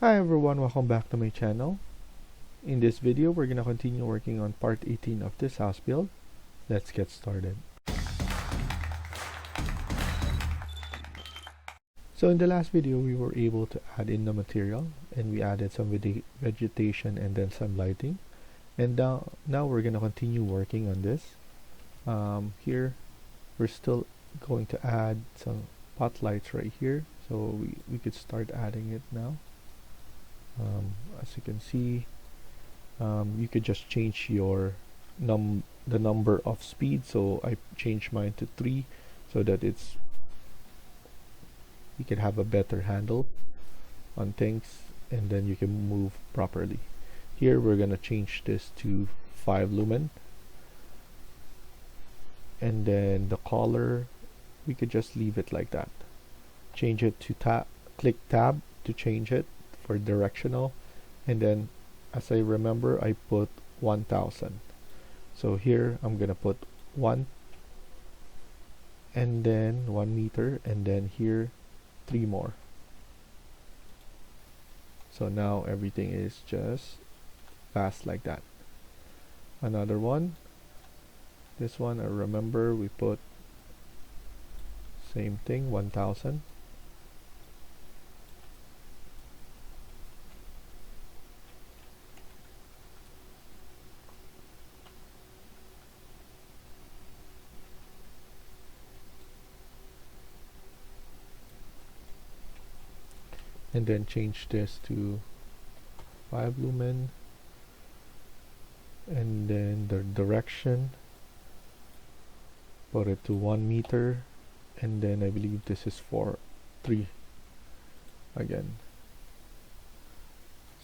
Hi everyone, welcome back to my channel. In this video, we're gonna continue working on part 18 of this house build. Let's get started. So in the last video, we were able to add in the material and we added some vegetation and then some lighting. And now we're gonna continue working on this. Here, we're still going to add some pot lights right here. So we could start adding it now. As you can see, you could just change your the number of speed. So I changed mine to 3 so that you can have a better handle on things and then you can move properly. Here we're gonna change this to 5 lumen, and then the color we could just leave it like that. Change it to click tab to change it for directional, and then as I remember, I put 1000. So here I'm gonna put 1 and then 1 meter, and then here 3 more. So now everything is just fast like that. Another one, this one I remember we put same thing, 1000. And then change this to 5 lumen, and then the direction put it to 1 meter, and then I believe this is for 3 again.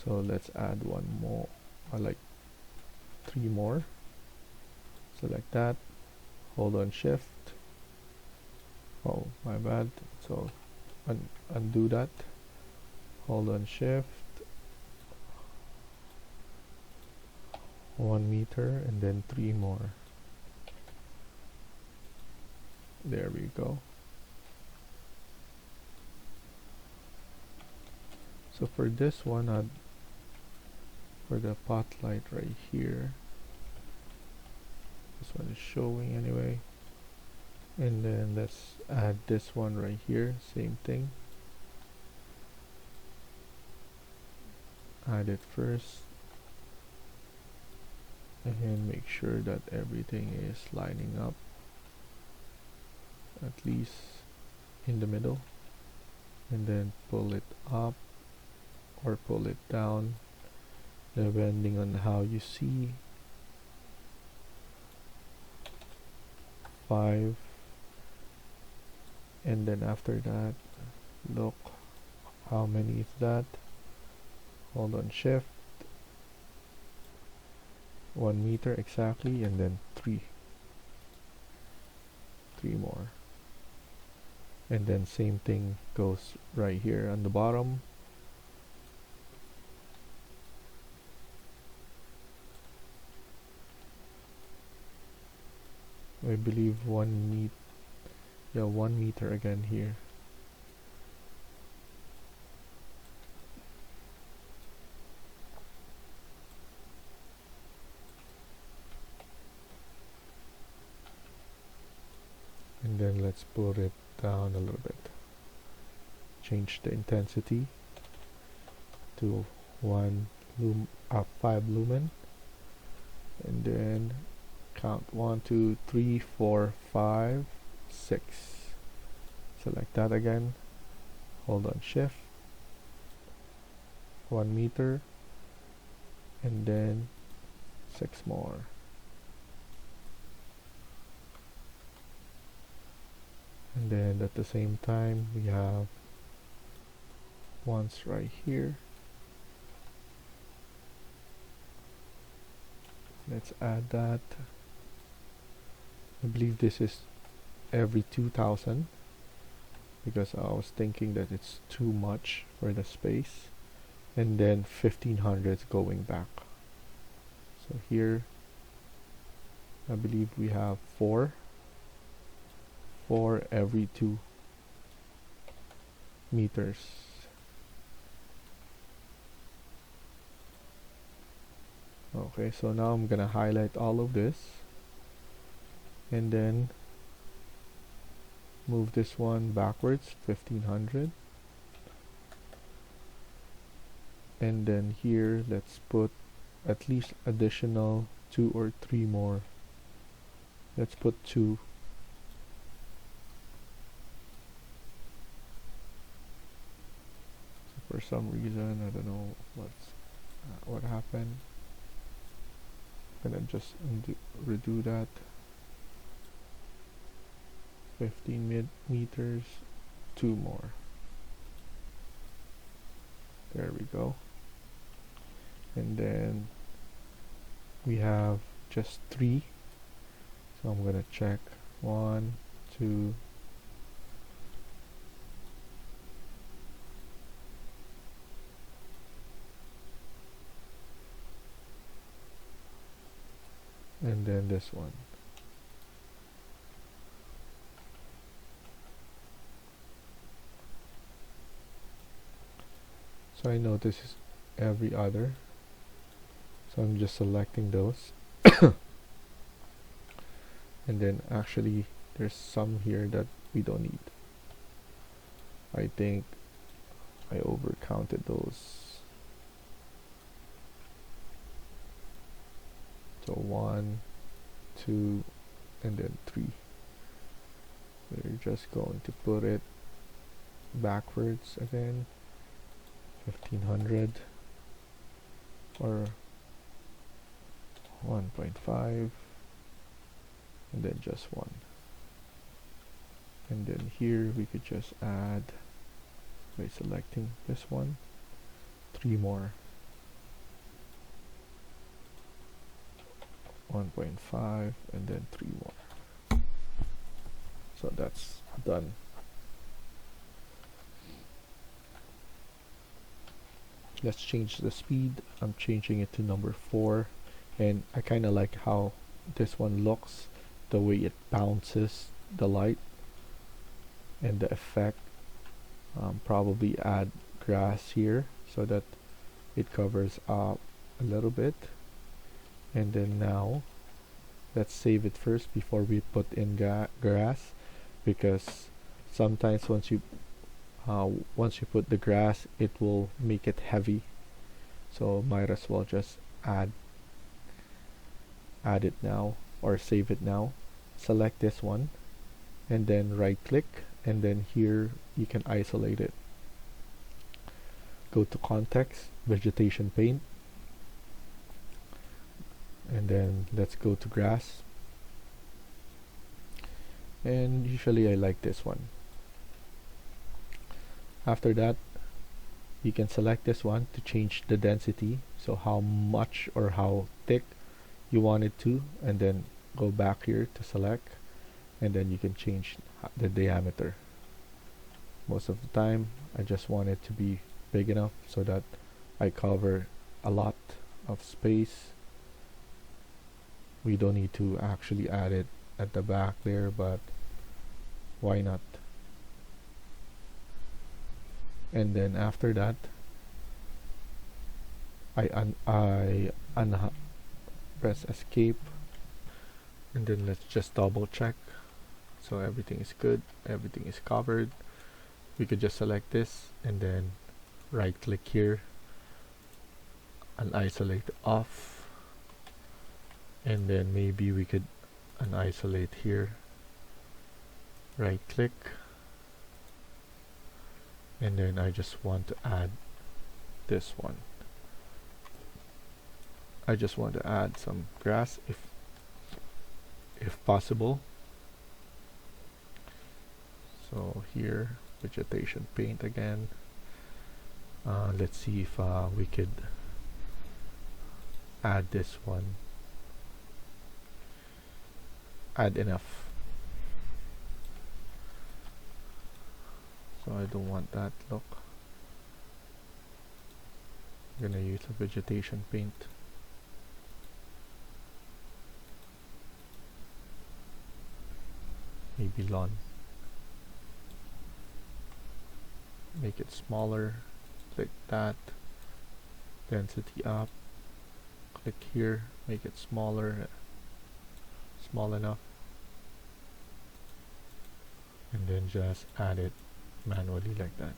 So let's add one more, I like 3 more. Select that, hold on shift, oh my bad, so undo that, hold on shift, 1 meter, and then 3 more. There we go. So for this one, for the pot light right here, this one is showing anyway, and then let's add this one right here, same thing. Add it first and make sure that everything is lining up, at least in the middle, and then pull it up or pull it down depending on how you see. 5, and then after that, look how many is that, hold on shift, 1 meter exactly, and then 3 more, and then same thing goes right here on the bottom. I believe 1 meter again here. And then let's put it down a little bit. Change the intensity to 5 lumen, and then count 1, 2, 3, 4, 5, 6. Select that again, hold on shift, 1 meter, and then 6 more. And then at the same time we have ones right here. Let's add that. I believe this is every 2000 because I was thinking that it's too much for the space, and then 1500 going back. So here I believe we have 4 every 2 meters. Okay, so now I'm gonna highlight all of this and then move this one backwards 1500, and then here let's put at least additional 2 or 3 more. Let's put 2. So for some reason, I don't know what happened. I'm gonna just redo that. 15 meters, 2 more. There we go. And then we have just 3. So I'm gonna check 1, 2, and then this one. So I know this is every other, so I'm just selecting those. And then actually there's some here that we don't need. I think I overcounted those. So 1, 2, and then 3. We're just going to put it backwards again, 1500 or 1.5, and then just 1. And then here we could just add, by selecting this one, 3 more. 1.5 and then 3 more. So that's done. Let's change the speed. I'm changing it to number 4, and I kind of like how this one looks, the way it bounces the light and the effect. Probably add grass here so that it covers up a little bit. And then now let's save it first before we put in grass, because sometimes once you put the grass, it will make it heavy, so might as well just add it now or save it now. Select this one and then right click, and then here you can isolate it. Go to context, vegetation paint, and then let's go to grass, and usually I like this one. After that, you can select this one to change the density, so how much or how thick you want it to, and then go back here to select, and then you can change the diameter. Most of the time I just want it to be big enough so that I cover a lot of space. We don't need to actually add it at the back there, but why not? And then after that, I press escape, and then let's just double check. So everything is good, everything is covered. We could just select this and then right click here and isolate off, and then maybe we could unisolate here, right click, and then I just want to add this one. I just want to add some grass if possible. So here, vegetation paint again. Let's see if we could add this one. Add enough. So I don't want that look. I'm gonna use a vegetation paint. Maybe lawn. Make it smaller, like that. Density up. click here, make it smaller, small enough, and then just add it manually like that.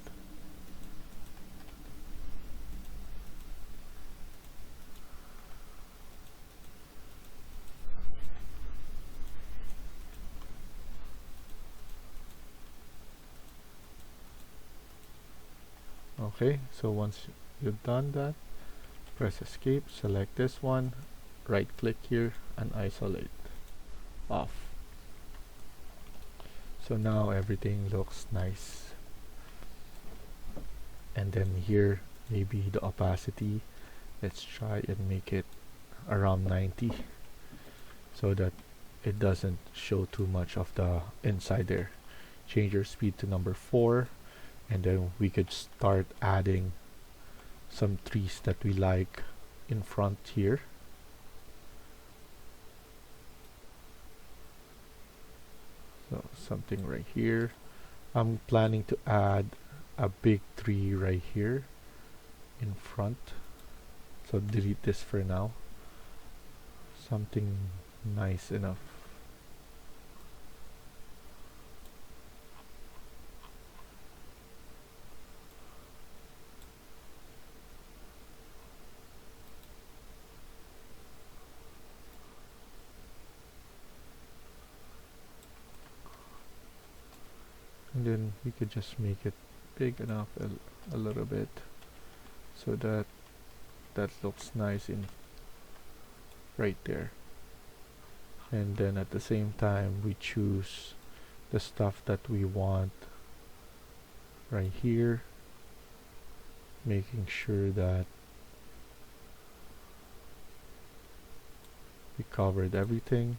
Okay, so once you've done that, press escape, select this one, right click here and isolate off. So now everything looks nice. And then here, maybe the opacity, let's try and make it around 90 so that it doesn't show too much of the inside there. Change your speed to number 4, and then we could start adding some trees that we like in front here. So something right here. I'm planning to add a big tree right here in front, so delete this for now. Something nice enough. And then we could just make it big enough a little bit so that that looks nice in right there. And then at the same time we choose the stuff that we want right here, making sure that we covered everything.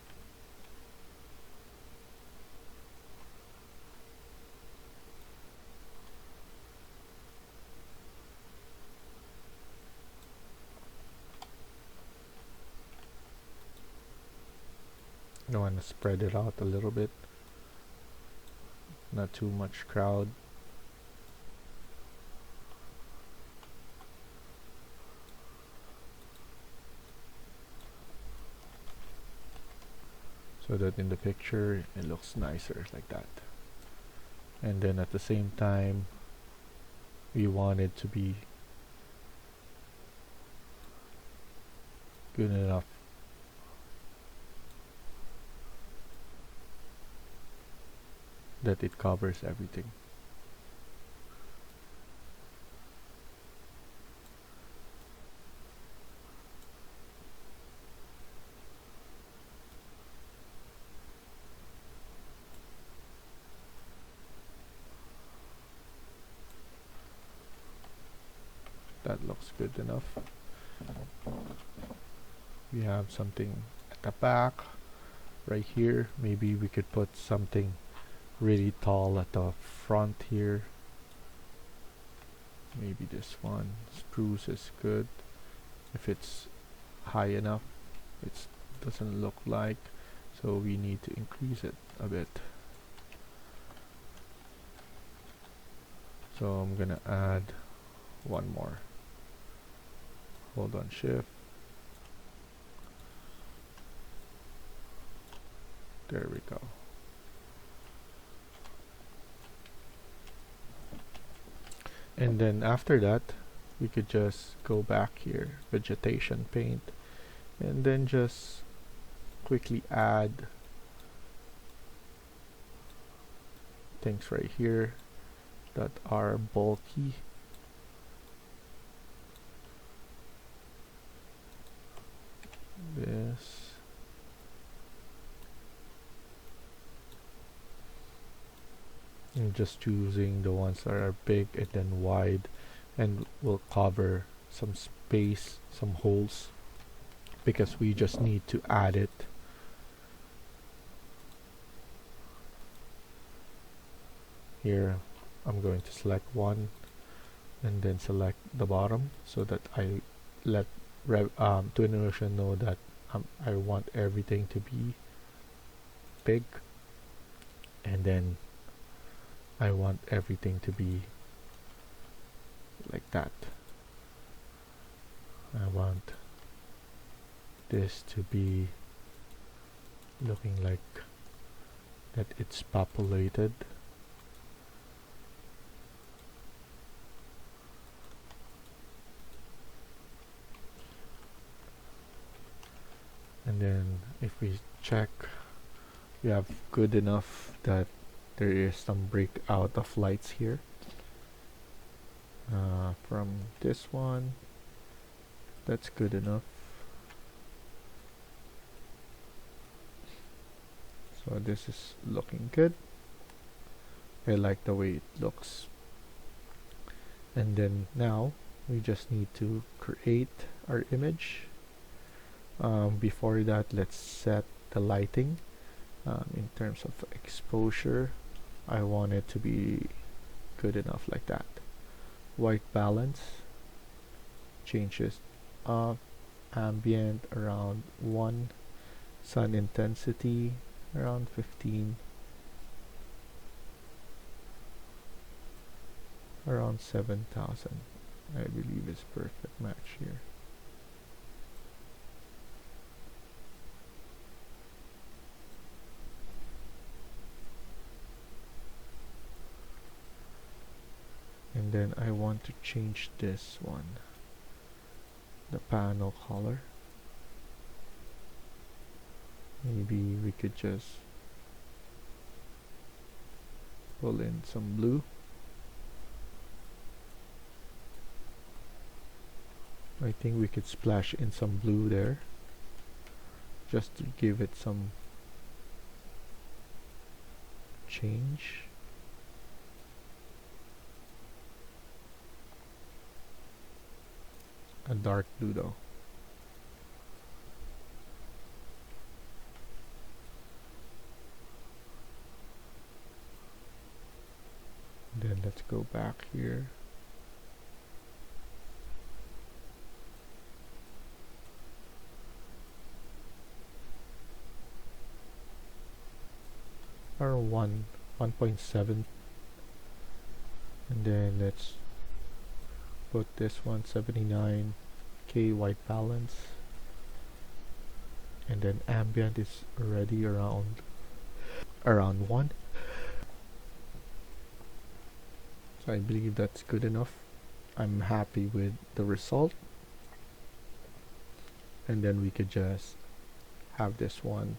I want to spread it out a little bit, not too much crowd. So that in the picture it looks nicer like that. And then at the same time we want it to be good enough that it covers everything. That looks good enough. We have something at the back right here. Maybe we could put something really tall at the front here. Maybe this one. Spruce is good. If it's high enough, it doesn't look like, so we need to increase it a bit. So I'm gonna add one more. Hold on shift. There we go. And then after that we could just go back here, vegetation paint, and then just quickly add things right here that are bulky. This. I'm just choosing the ones that are big and then wide, and will cover some space, some holes, because we just need to add it. Here I'm going to select one and then select the bottom so that I let Twinmotion know that I want everything to be big, and then I want everything to be like that. I want this to be looking like that it's populated. And then if we check, we have good enough that there is some breakout of lights here. From this one, that's good enough. So this is looking good. I like the way it looks. And then now we just need to create our image. Before that, let's set the lighting. In terms of exposure, I want it to be good enough like that. White balance changes up, ambient around 1, sun intensity around 15, around 7,000. I believe is perfect match here. And then I want to change this one, the panel color. Maybe we could just pull in some blue. I think we could splash in some blue there, just to give it some change. A dark blue though. Then let's go back here. Or 1.7, and then let's put this one 79k white balance, and then ambient is already around 1. So I believe that's good enough. I'm happy with the result. And then we could just have this one.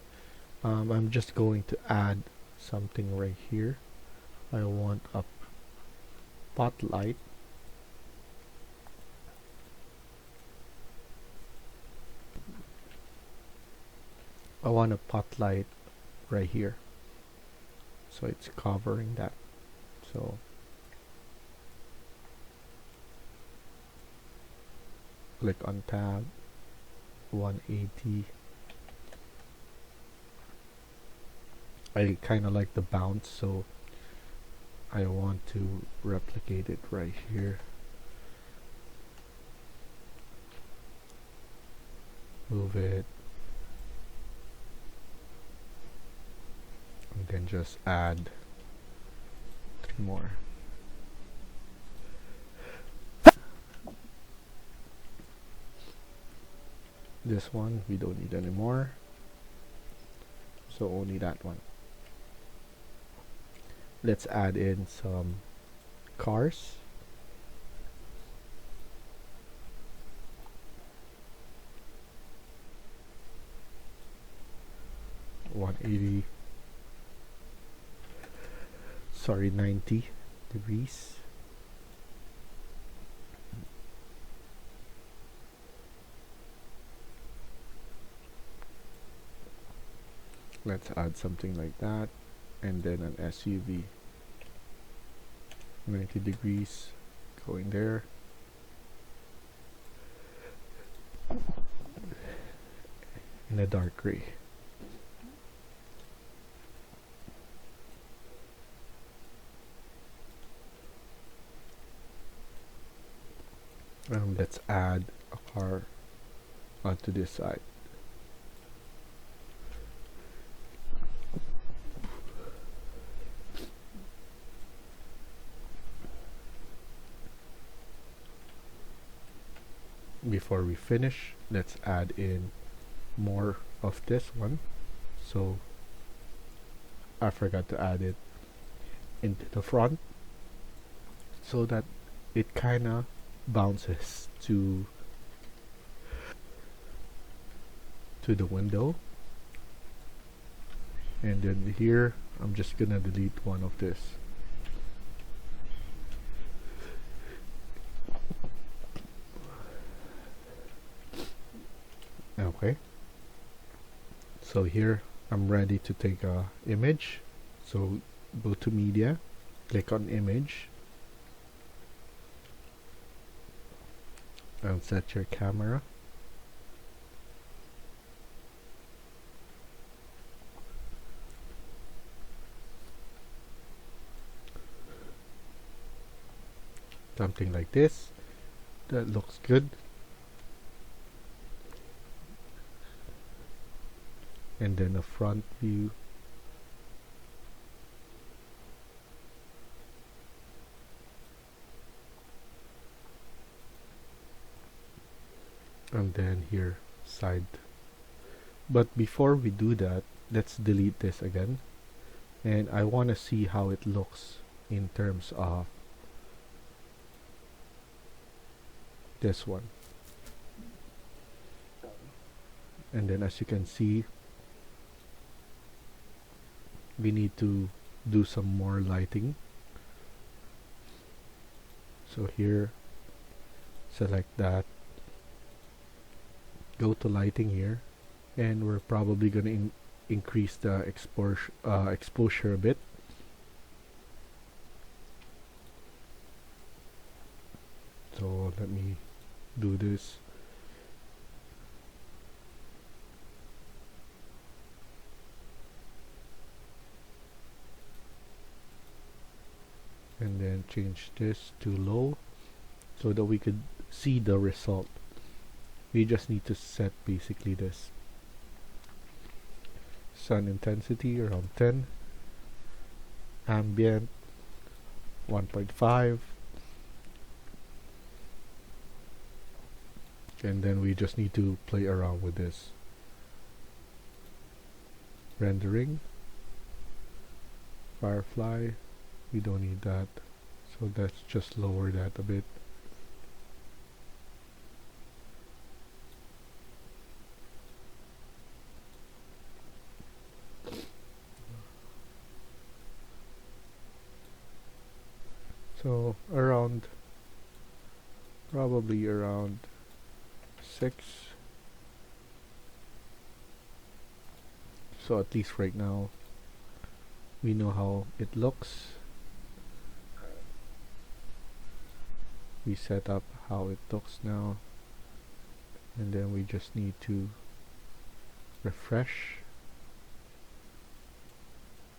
I'm just going to add something right here. I want a spotlight. I want a spotlight right here, so it's covering that. So click on tab, 180. I kind of like the bounce, so I want to replicate it right here. Move it, and then just add 3 more. This one we don't need anymore, so only that one. Let's add in some cars. Sorry, 90 degrees. Let's add something like that, and then an SUV. 90 degrees going there. In a dark gray. Let's add a car onto this side. Before we finish, let's add in more of this one, so I forgot to add it into the front so that it kinda bounces to the window. And then here I'm just gonna delete one of this. Okay, so here I'm ready to take a image, so go to media, click on image, and set your camera. Something like this. That looks good. And then a front view. And then here, side. But before we do that, let's delete this again. And I want to see how it looks in terms of this one. And then as you can see, we need to do some more lighting. So here, select that, go to lighting here, and we're probably going to increase the exposure a bit. So let me do this. And then change this to low so that we could see the result. We just need to set basically this. Sun intensity around 10. Ambient 1.5. And then we just need to play around with this. Rendering. Firefly. We don't need that. So let's just lower that a bit. So probably around 6. So at least right now we know how it looks. We set up how it looks now, and then we just need to refresh.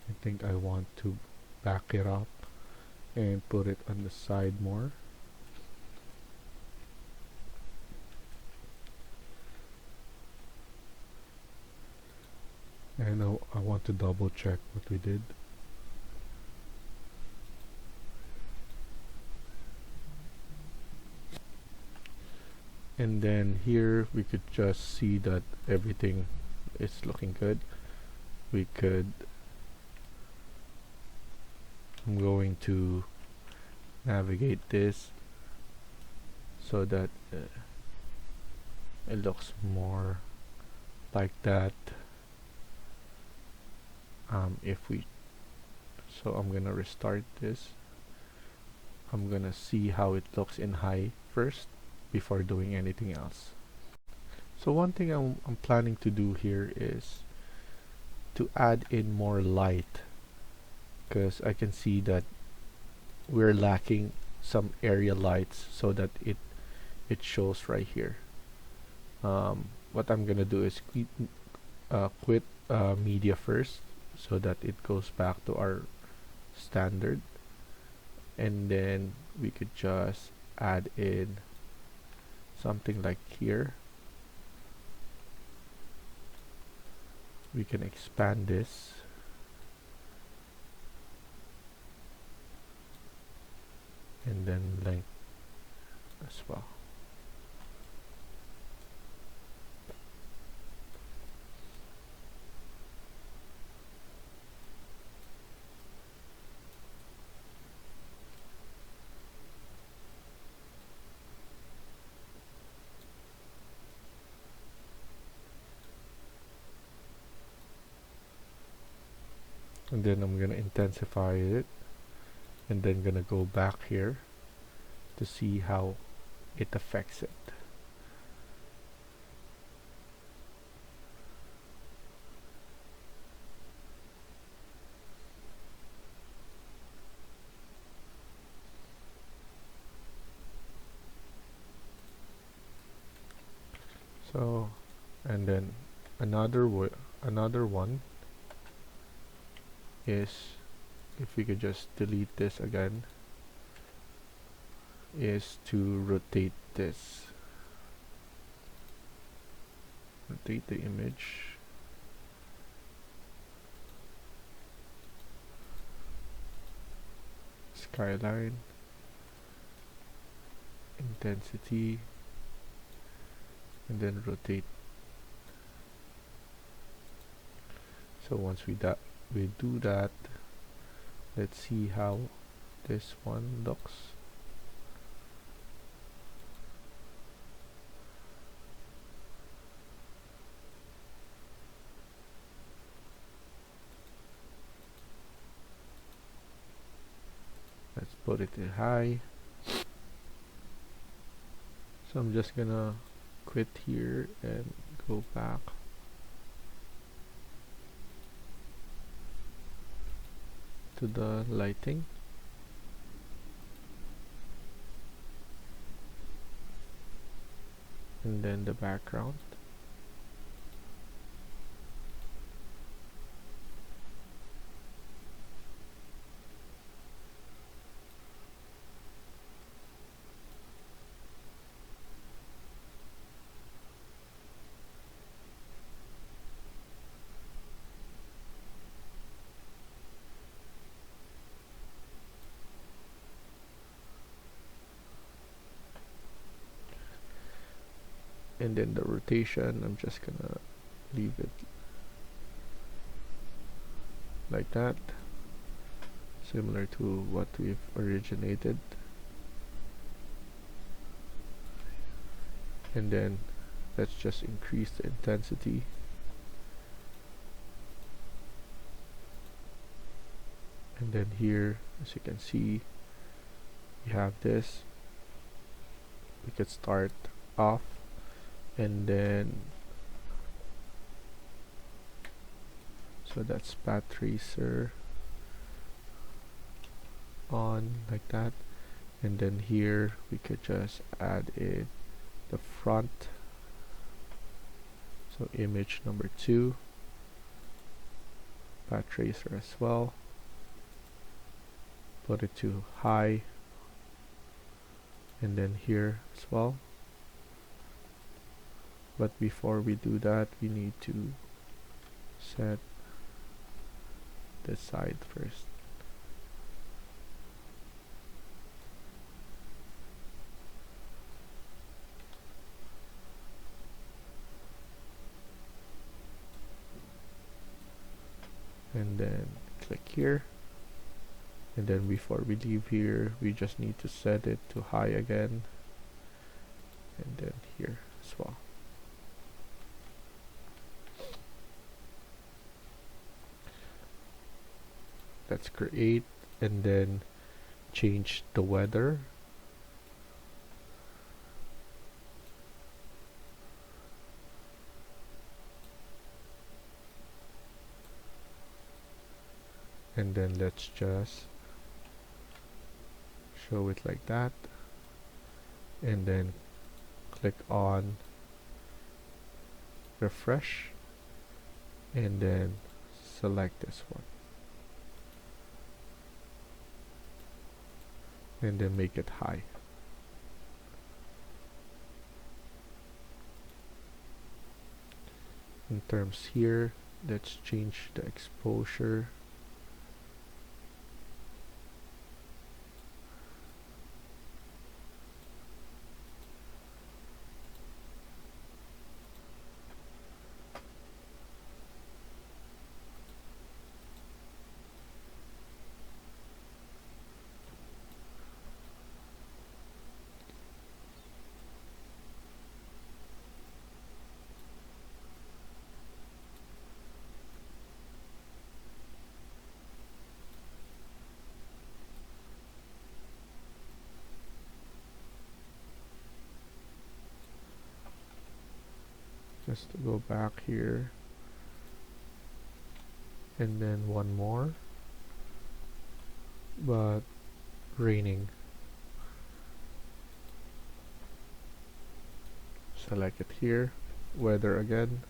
I think I want to back it up and put it on the side more. And I want to double check what we did. And then here we could just see that everything is looking good. I'm going to navigate this so that it looks more like that. So I'm gonna restart this. I'm gonna see how it looks in high first before doing anything else. So one thing I'm planning to do here is to add in more light, because I can see that we're lacking some area lights so that it shows right here. What I'm gonna do is quit media first so that it goes back to our standard, and then we could just add in something like here. We can expand this and then length as well. and then I'm gonna intensify it, and then gonna go back here to see how it affects it. So, and then another one is, if we could just delete this again, is to rotate this. Rotate the image. Skyline. Intensity. And then rotate. So once we do that, let's see how this one looks. Let's put it in high. So I'm just gonna quit here and go back. To the lighting. And then the background. And then the rotation, I'm just gonna leave it like that, similar to what we've originated. And then let's just increase the intensity. And then here, as you can see, we have this. We could start off, and then so that's path tracer on like that, and then here we could just add in the front, so image number 2, path tracer as well, put it to high, and then here as well. But before we do that, we need to set this side first. And then click here. And then before we leave here, we just need to set it to high again. And then here as well. Let's create and then change the weather. And then let's just show it like that. And then click on refresh. And then select this one. And then make it high. In terms here, let's change the exposure. just go back here, and then one more, but raining. Select it here, weather again,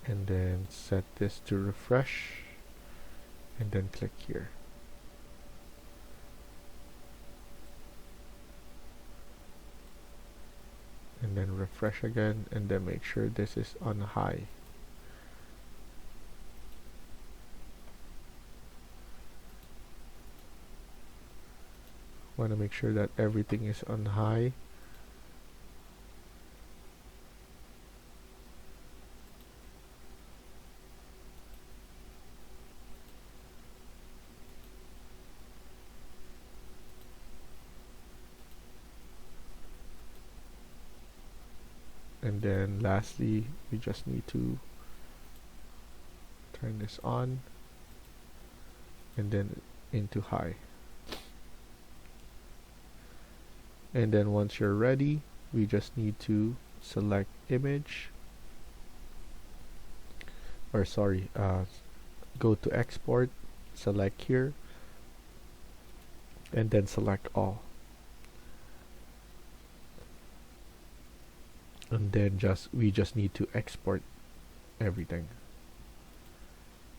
and then set this to refresh, and then click here. And then refresh again, and then make sure this is on high. Want to make sure that everything is on high. And then lastly, we just need to turn this on and then into high. And then once you're ready, we just need to select image, or sorry, go to export, select here, and then select all. And then we just need to export everything.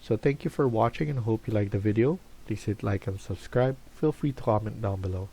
So thank you for watching, and hope you liked the video. Please hit like and subscribe. Feel free to comment down below.